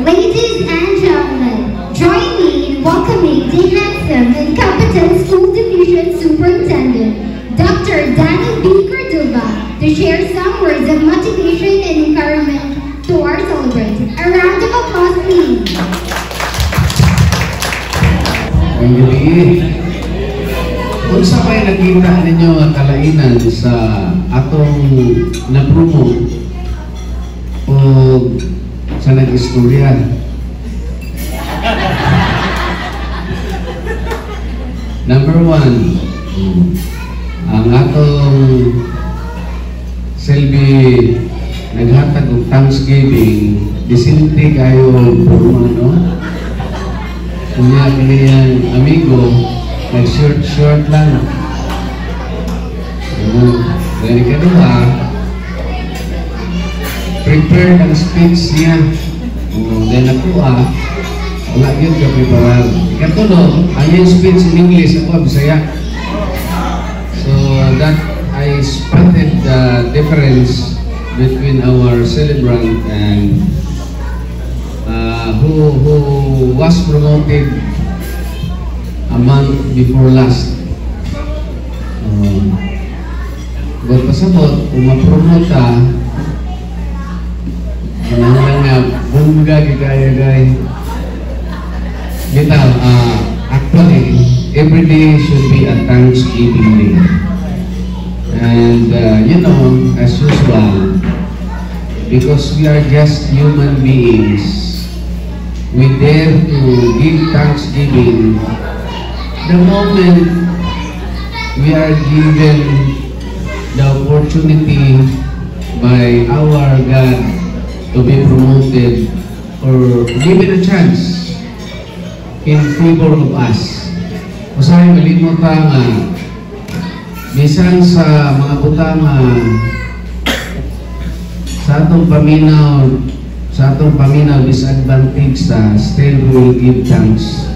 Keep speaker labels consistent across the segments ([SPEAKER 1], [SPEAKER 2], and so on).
[SPEAKER 1] Ladies and gentlemen, join me in welcoming the handsome and competent School Division Superintendent, Dr. Danny B. Cordova, to share some words of motivation and encouragement to our celebrants. A round of applause, please.
[SPEAKER 2] Thank you. Kung sa may nakita ninyo ang kalainan sa atong na-promote o sa nag-istorya. Number one, ang atong Selby naghatag ng Thanksgiving, disinti kayo no? Kunya kaniyang amigo, nag-short lang. Dari kedua, prepare ang speech niya. Then ako wala yun ka-preparar. Ikatulong, ang yung speech in English, ako Bisaya. So that I spotted the difference between our celebrant and who was promoted a month before last. Buat pasabot, kung ma-promote ka, kailangan nga, bunga gaya-gaya. Bitaw, actually, every day should be a Thanksgiving day. And, you know, as usual, because we are just human beings, we dare to give Thanksgiving the moment we are given the opportunity by our God to be promoted or given a chance in favor of us. Usahay malimot nga bisan sa mga butanga sa atong paminaw disadvantage still we will give thanks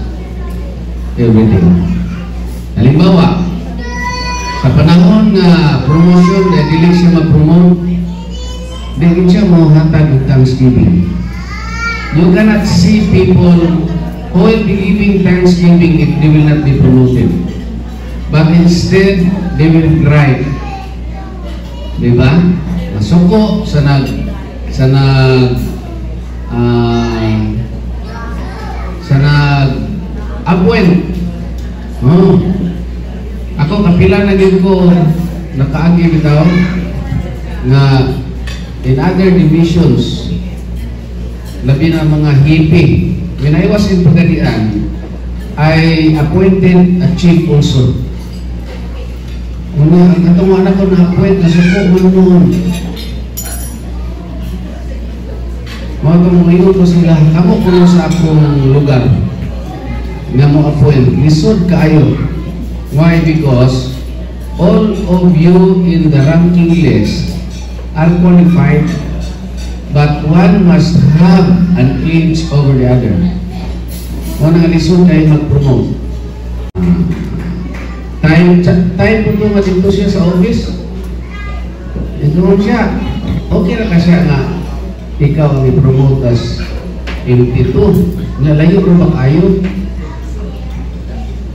[SPEAKER 2] everything. Halimbawa, sa panahon nga promotion, dili siya mag-promote, dili siya hatag ng Thanksgiving. You cannot see people who will be giving Thanksgiving if they will not be promoted. But instead, they will cry. Diba? Masuko sa nag-appoint. Ako kapila na din ko nakaagi bitaw nga in other divisions labi na mga hippie. When I was in Pagadian, I appointed a chief also. Ang katong anak ko na-appoint na suko noon. Mga kamuhingon ko sila, kamo ko sa akong lugar nga mo appoint. Lisod kaayo. Why? Because all of you in the ranking list are qualified, but one must have an edge over the other. Kung lisod kayo mag-promote. Time po ito masinto siya sa office. Ito siya. Okay na ka siya nga ikaw ang i-promote as MT2. Nalayo rin ba kayo?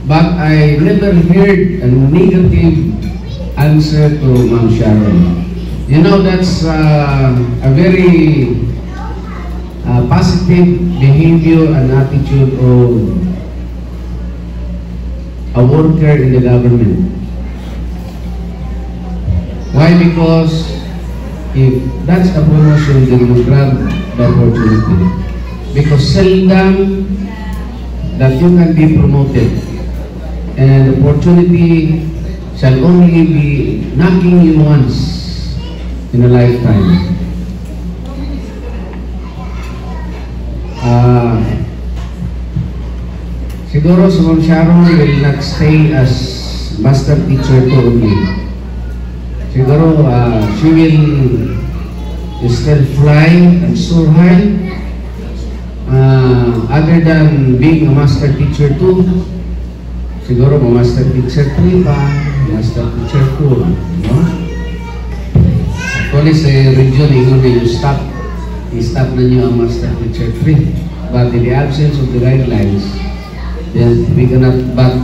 [SPEAKER 2] But I never heard a negative answer to Ma'am Sharon. You know, that's a very positive behavior and attitude of a worker in the government. Why? Because if that's a promotion, they will grab the opportunity. Because seldom that you can be promoted, and opportunity shall only be knocking you once in a lifetime. Siguro si Ma'am Sharon will not stay as master teacher to only. Siguro she will still fly and soar high. Other than being a master teacher too, siguro ma-master teacher 3 pa, master teacher 2, no? Actually sa region, ingon na yung staff i-stop na niyo ang Master Teacher 3. But in the absence of the guidelines, then we cannot but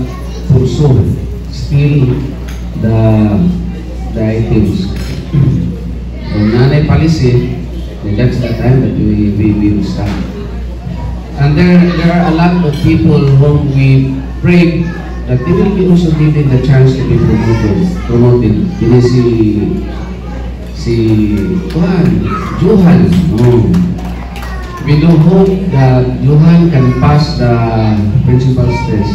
[SPEAKER 2] pursue still the items. So, nanay policy, then that's the time that we will start. And there are a lot of people whom we pray that they will be also given the chance to be promoted. Ini si Johan. We do hope that Johan can pass the principal's test.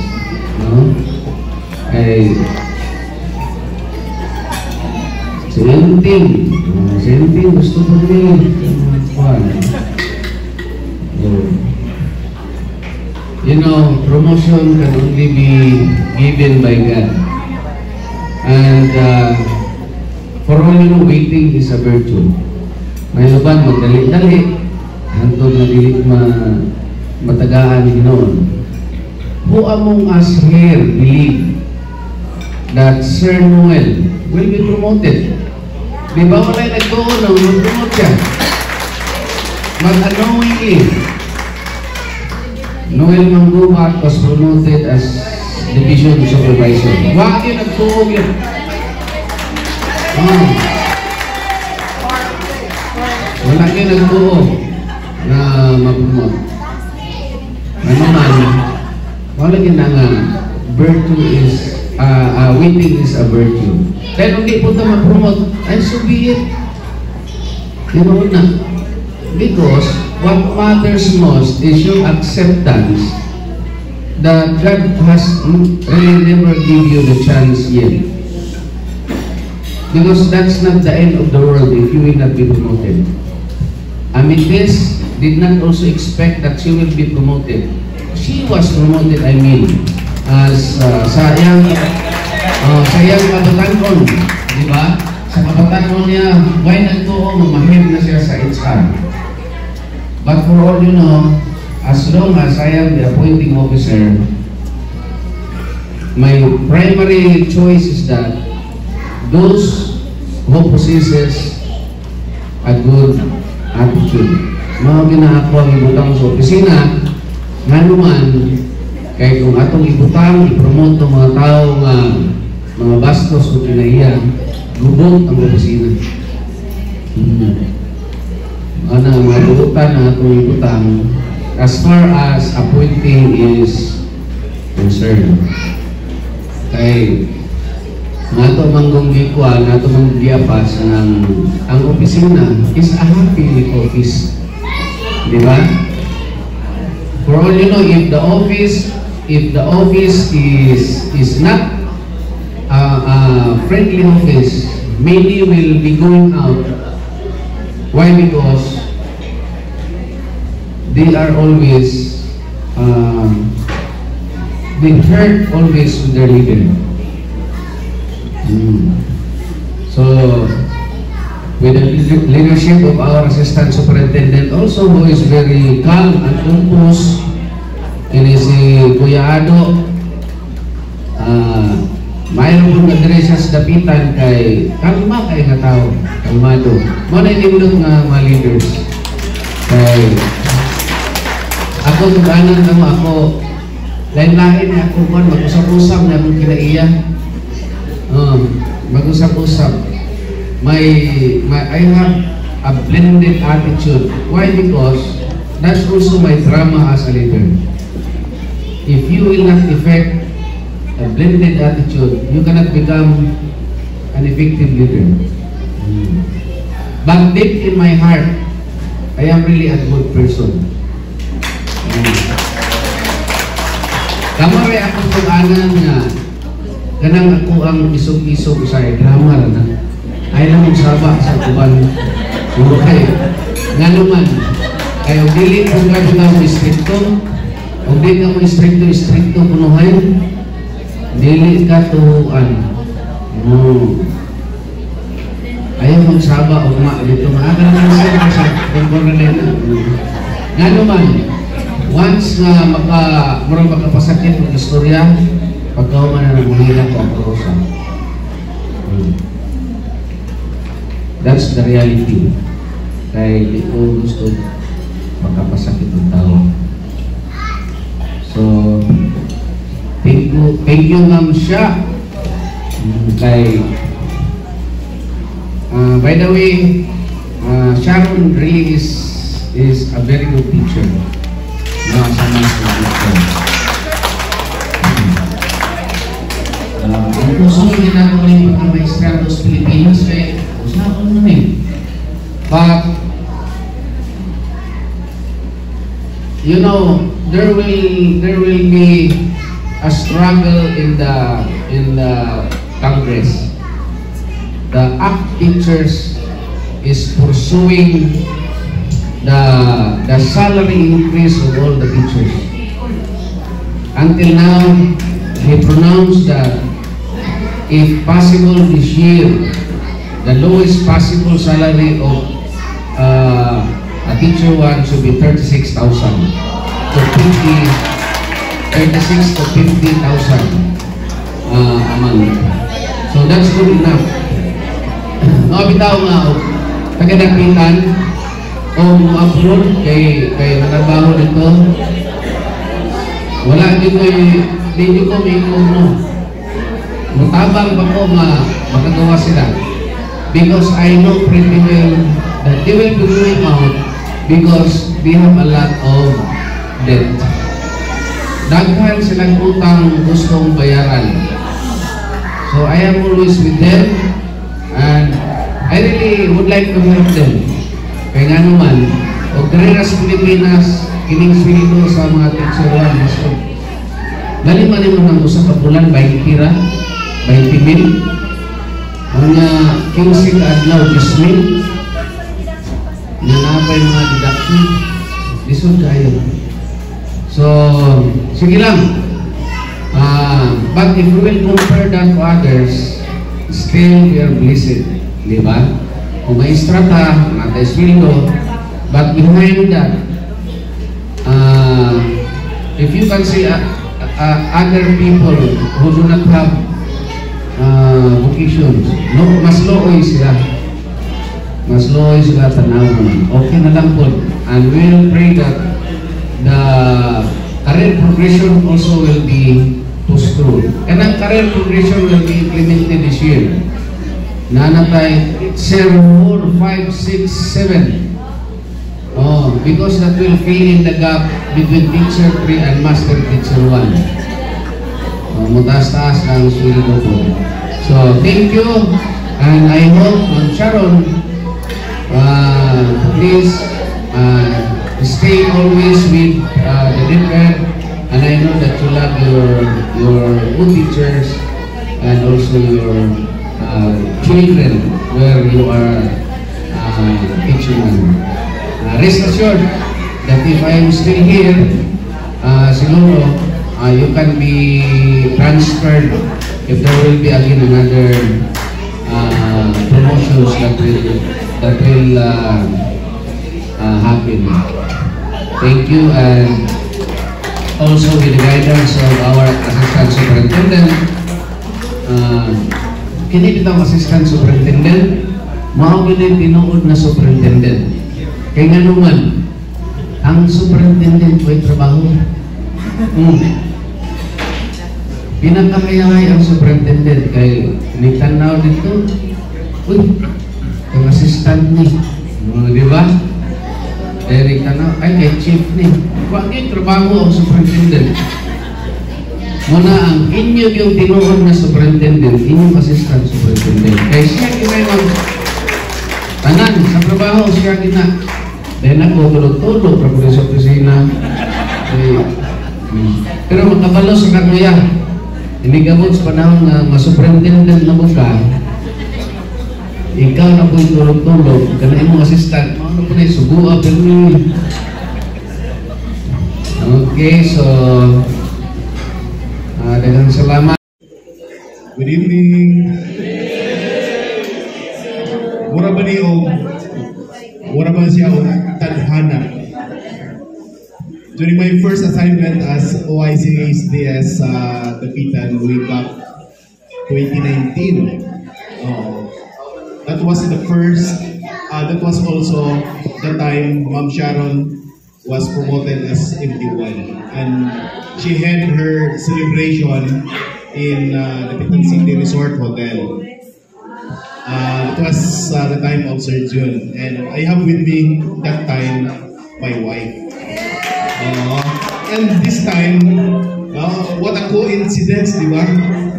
[SPEAKER 2] Senting gusto ko din. You know, promotion can only be given by God. And for all you know, waiting is a virtue. May laban, magdali-dali. Hantod na dilit matagaan ni Ginoon. Who among us here believe that Sir Noel will be promoted? Di ba wala'y nagtuon na mag-promote siya? Mag-unknowingly. Noel Manggubat was promoted as Division Supervisor. Wag yun, nagtuog yun. Wala yun nagtuog na mag-promote. Ano man, wala yun na nga, virtue is, waiting is a virtue. Dahil hindi po ito mag-promote, ay so be it. You know na. Because what matters most is your acceptance that God has really never give you the chance yet. Because that's not the end of the world if you will not be promoted. Amethyst did not also expect that she will be promoted. She was promoted, I mean, as sayang kabatanon, di ba? Sa kabatanon niya, why nagtuo, mamahim na siya sa HR. But for all you know, as long as I am the appointing officer, my primary choice is that those who possesses a good attitude. Mga ginako ang ibutang sa opisina, nga naman, kaya kung atong ibutang, ipromote ng mga tao nga mga bastos o kinaiya, gubot ang opisina. Ano, mga buutan na atong ibutang as far as appointing is concerned. Kaya nga ito manggong gikuan, nga ito manggong giapas ang opisina is a happy office. Diba? For all you know, if the office is not a friendly office, many will be going out. Why? Because they are always they hurt always with their leader. So with the leadership of our assistant superintendent also, who is very calm and composed, and si Kuya Ado, mayroon pong nagdire sa dapitan kay kalma kay nga tao, kalmado. Muna inimlong nga mga leaders. Kay ako tuganan na mo ako, lain-lain na ako man, mag-usap-usap na akong kinaiya. Mag-usap-usap. I have a blended attitude. Why? Because that's also my drama as a leader. If you will not effect a blended attitude, you cannot become an effective leader. But deep in my heart, I am really a good person. Kamari ako tuganan nga kanang ako ang isog-isog sa drama na ay lang magsaba sa kuban. Okay. Nga naman, kayo dili kung gano'n ka mo istrikto, o di ka mo istrikto punuhay, dili ka tuhuan. Ayaw magsaba o dito maaga naman sa komponent. Nga naman, once na murang magkapasakit ng istorya, pagkauman na naguhila ko ang prosa. That's the reality. Kaya hindi ko gusto pagkapasakit ng tao. So, thank you Ma'am Sha. By the way, Sharon really is a very good teacher. Sa master teacher. Ang puso yung ginagawa yung pagkamaestra sa Pilipinas kaya usapan naman eh. But you know, there will be a struggle in the Congress. The ACT teachers is pursuing the salary increase of all the teachers. Until now, they pronounced that if possible this year, the lowest possible salary of a teacher one should be 36,000 to 36 to 50,000 a month. So that's good enough. Bitaw nga tagadapitan o upload kay nanabaho dito. Wala di ko may kuno. Mutabang ba ko makagawa sila? Because I know pretty well that they will be going out because they have a lot of debt. Daghan silang utang gustong bayaran. So I am always with them and I really would like to help them. Kaya nga naman, o karera sa Pilipinas, kining sweldo sa mga teacher-1, so, bali-bali mo ng usa ka bulan, 20 kira, 20 mil. Mga 15 ka adlaw, 10 mil. Nanapay mga deduction. Lisod kayo. So, sige lang. But if we will compare that to others, still we are blessed. Diba? Kung may strata, natay sweldo, but behind that, if you can see other people who do not have vocations, no, mas looy sila. Mas looy sila tanaw naman. Okay na lang po. And we will pray that the career progression also will be pushed through. And ang career progression will be implemented this year. Nanatay 0, 4, 5, 6, 7. Oh, because that will fill in the gap between teacher 3 and master teacher 1. Mutaas-taas ang sweldo po. So, thank you. And I hope, Sharon, please stay always with the different. And I know that you love your good teachers and also your children where you are teaching them. Rest assured that if I am still here, siguro you can be transferred if there will be again another promotions that will happen. Thank you, and also with the guidance of our assistant superintendent. Kini bitaw assistant superintendent, mao gini tinuod na superintendent. Kaya nga naman, ang superintendent may trabaho. Pinakakayangay ang superintendent kay nitanaw dito. Uy, ang assistant ni. Di ba? Kaya nitanaw, ay kay chief ni. Bakit trabaho ang superintendent? Muna ang inyo yung tinuod na superintendent, inyong assistant superintendent. Kaya siya kinayang tanan sa trabaho, siya kina. Dahil ako tulog-tulog para sa opisina. Pero makabalo sa kakuya, hindi gamot sa panahon na masuperintendent na mo ka, ikaw na po'y tulog-tulog, kana imong assistant, ano po na subuha, pero okay, so dagang salamat.
[SPEAKER 3] Good evening. Mura ba niyo? Mura ba siya tadhana? During my first assignment as OIC SDS Dapitan way back 2019, that was the first. That was also the time Ma'am Sharon was promoted as MD1, and she had her celebration in the Dapitan City Resort Hotel. It was the time of Sir June, and I have with me that time my wife. And this time, what a coincidence, di ba?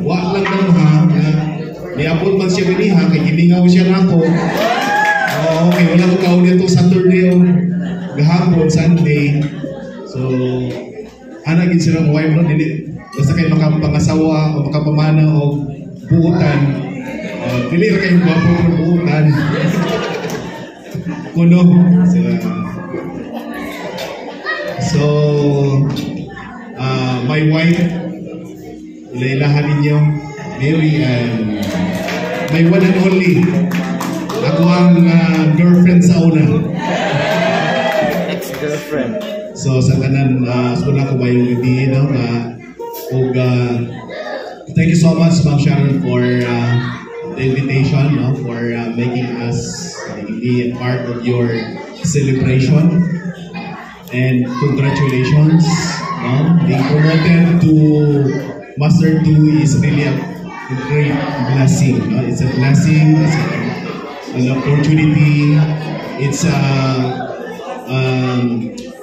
[SPEAKER 3] Wa lang lang ha. Niabot man siya biniha, kay giningaw siya na ako. Okay, wala ko kaon dito Saturday o gahapon, Sunday. So, anagin sila mo wife no, basta kayo makapangasawa o makapamana o buutan. Dili ra kayo gwapo ng buutan. Kuno. So, my wife, ilailahan ninyo, Mary, and my one and only, ako ang girlfriend sa una.
[SPEAKER 4] Ex-girlfriend.
[SPEAKER 3] So, sa tanan, suna ko ba yung gabi, no? Thank you so much, Ma'am Sharon, for the invitation, no? For making be a part of your celebration. And congratulations, no? Being promoted to Master 2 is really a great blessing. No? It's a blessing, it's an opportunity, it's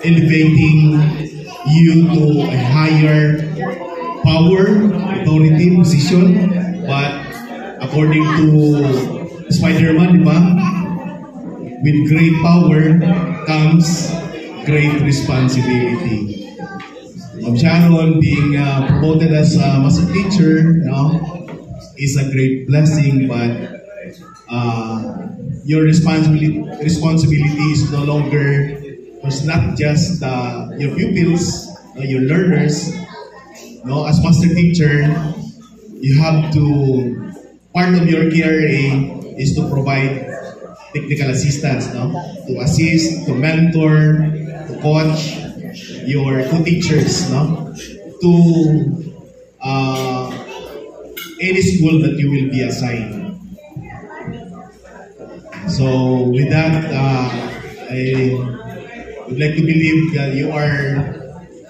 [SPEAKER 3] elevating you to a higher power, authority, position. But according to Spider-Man, di ba? With great power comes great responsibility. Ma'am Sharon being promoted as a master teacher, no, is a great blessing, but your responsibility is no longer, it's not just your pupils, your learners. No, as master teacher, you have to, part of your KRA is to provide technical assistance, no, to assist, to mentor, to coach your co-teachers, no, to any school that you will be assigned. So with that, I would like to believe that you are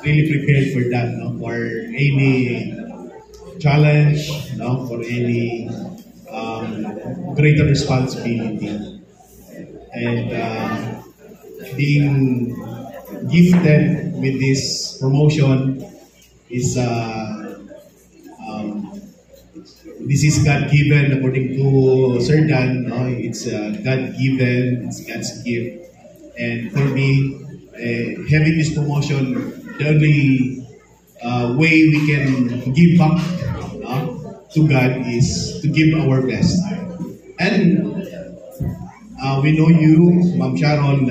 [SPEAKER 3] really prepared for that, no, for any challenge, no, for any greater responsibility. And being gifted with this promotion is this is God-given according to Sir Dan. No? It's God-given, it's God's gift. And for me, having this promotion, the only way we can give back to God is to give our best. And we know you, Ma'am Sharon,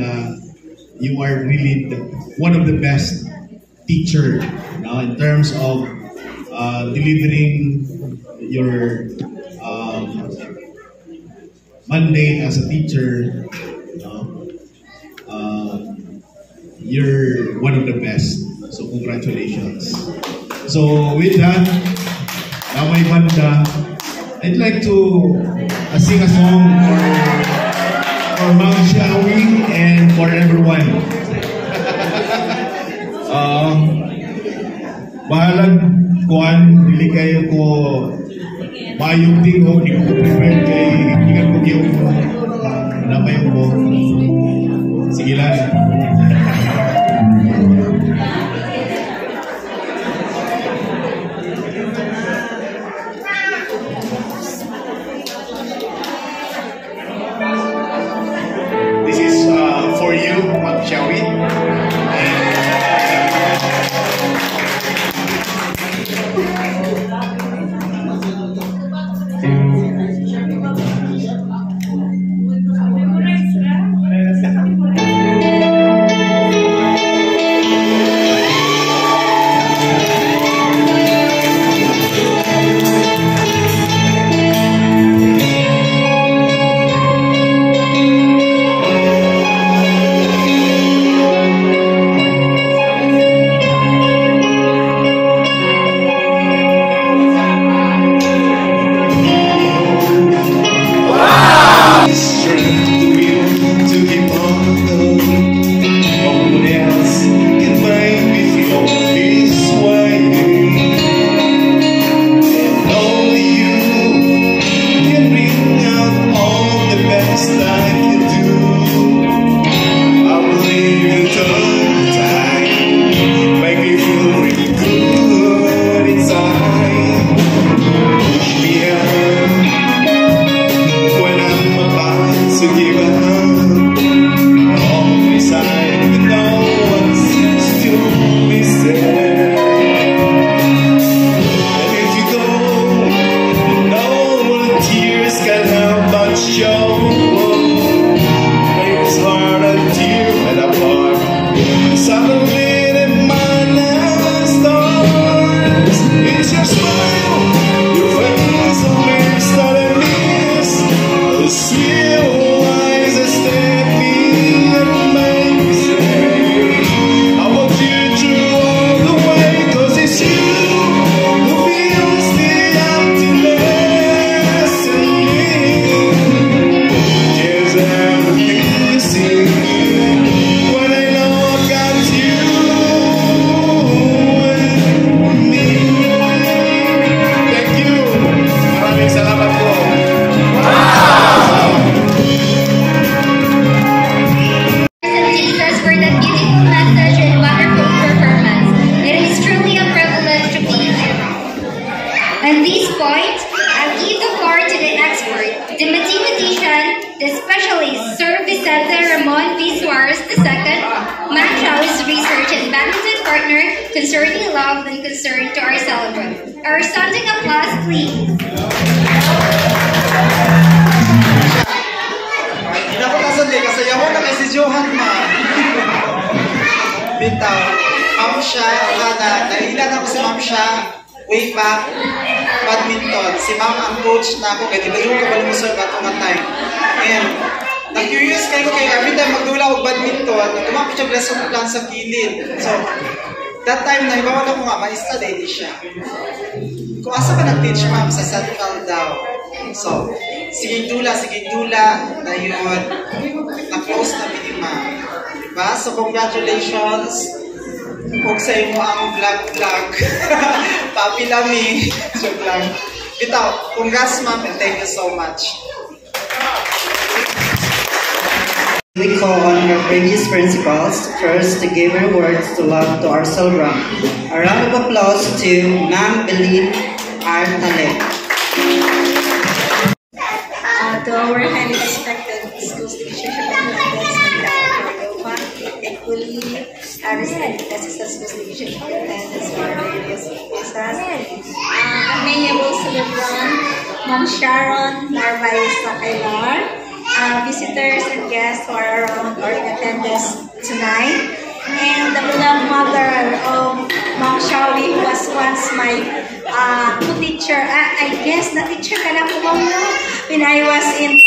[SPEAKER 3] you are really one of the best teacher in terms of delivering your mandate as a teacher. You're one of the best. So congratulations. So with that, Kamay Banda, I'd like to sing a song for Ma'am Shawi and for everyone. Bahalag kuan, dili kayo ko mayong tingo, di ko prepare kay ikan ko yung namayong mo. Sige lang. This is for you, Ma'am Shawi.
[SPEAKER 1] partner concerning love and concern to our celebrant. Our standing applause, please.
[SPEAKER 4] Hindi ako kasali kasi yawan na kay si Johan ma. Bitaw, ma'am siya, nailan ako si ma'am siya way back badminton. Si ma'am ang coach na ako kaya di ba yung kabalumusol na itong time. And na-curious kayo kay every time magdula og badminton, nagumapit siya lesson plan sa kilid. So, that time na ibawan ako nga, ma-study siya. Kung asa ka nag-teach ma'am sa Central daw. So, sige dula, na yun, na-close na minima. Diba? So, congratulations. Kung sa imo ang vlog. Papi Lami. Joke lang. Bitaw, congrats ma'am and thank you so much.
[SPEAKER 5] We call on our previous principals first to give her words to love to our celebrant. A round of applause to Ma'am Beline Artale.
[SPEAKER 6] To our highly respected school teachers and equally assistant school teachers and various amiable celebrant, Ma'am Sharon Narvaez Sakailar, visitors and guests who are around or in attendance tonight, and the beloved mother of Ma'am Shawi, who was once my teacher. I guess na teacher ka na po ma'am, no? When I was in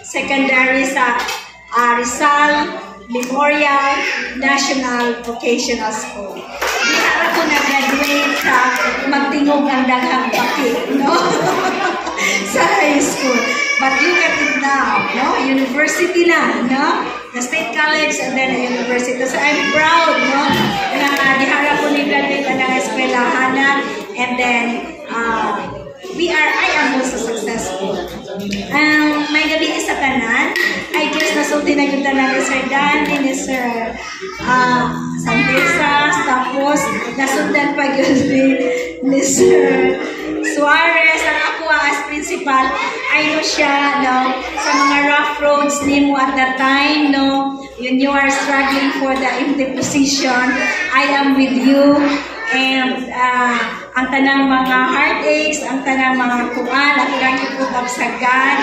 [SPEAKER 6] secondary sa Rizal Memorial National Vocational School. Di ako na-graduate sa magtingog ang daghang paki, no? Sa high school. But look at it now, no? University na, no? The State College and then the university. So I'm proud, no? Na diharap ko ni graduate na ng eskwelahan na, and then I am also successful. May gabi sa tanan, I guess nasulti na yung tanan ni Sir Dan, ni Sir Santesas, tapos nasundan pa yun ni Sir Suarez, ang ako as principal. I know siya, no, sa mga rough roads ni mo at that time, no, when you are struggling for the empty position, I am with you. And ang tanang mga heartaches, ang tanang mga kuan, ako lang i-put up sa God.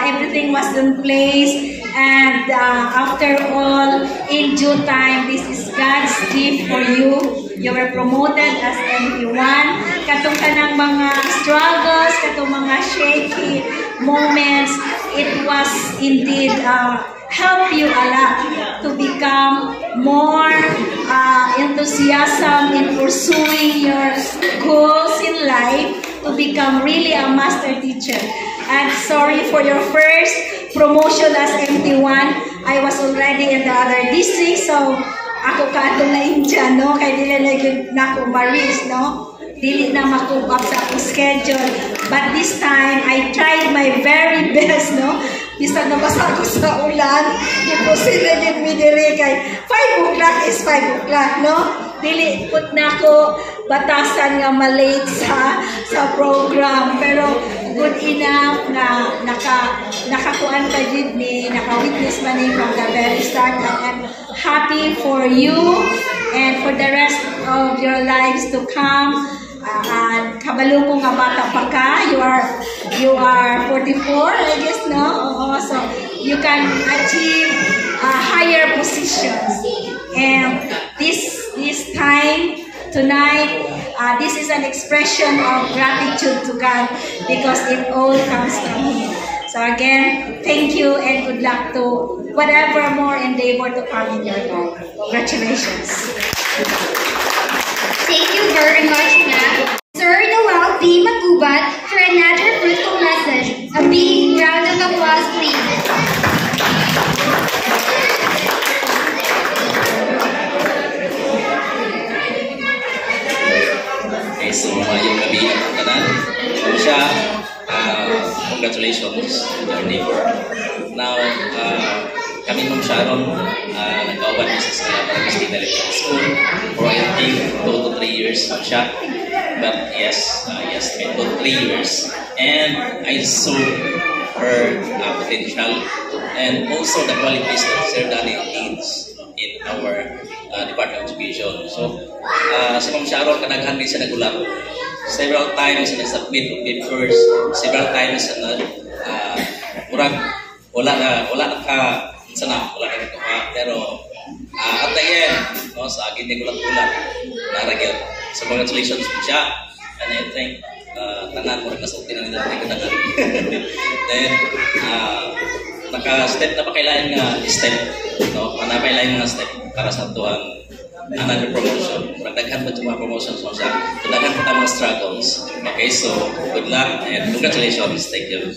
[SPEAKER 6] Everything was in place. And after all, in due time, this is God's gift for you. You were promoted as MP1. Katong tanang mga struggles, katong mga shaky moments, it was indeed help you a lot to become more enthusiasm in pursuing your goals in life, to become really a master teacher. And sorry for your first promotion as MT1. I was already in the other district, so ako kaatong na India, no? Kaya dili na ako maris, no? Dili na makupap sa akong schedule. But this time, I tried my very best, no? Bisa nabasa ko sa ulan, imposible din mi diri kay 5 o'clock is 5 o'clock, no? Dili put na ko batasan nga malate sa program, pero good enough na nakakuan ka jud ni, naka-witness man ni from the very start. I'm happy for you and for the rest of your lives to come. Kabalo ko nga bata pa ka, you are 44, I guess, no? So you can achieve higher positions. And this time tonight, this is an expression of gratitude to God because it all comes from Him. So again, thank you and good luck to whatever more endeavor to come in your life. Congratulations.
[SPEAKER 1] Thank you very much, ma'am. Sir Noel B. Magubat for another fruitful message. A big round of applause, please.
[SPEAKER 7] Okay, so yung gabi ang tanan. Siya, congratulations to our neighbor. Now, kami Ma'am Sharon, nag-awan niya sa State Electoral School for I think 2 to 3 years siya. But yes, spent 2 to 3 years. And I saw her potential and also the qualities of Sir Danny needs in our Department of Education. So, si Ma'am Sharon, kanaghan din siya nagulat. Several times na submit of papers, several times na murag, wala na kuha. Pero, at the end, no, sa akin din gulat-gulat, naragil. So, congratulations po siya. And I think, tanan mo rin nasulti na nila natin kanagan. Then, naka-step na pa kailangan nga step, no? Manapailayan nga step para sa tuwang another promotion. Pagdaghan pa mga promotions mo siya, pagdaghan pa mga struggles. Okay, so good luck and congratulations. Thank you.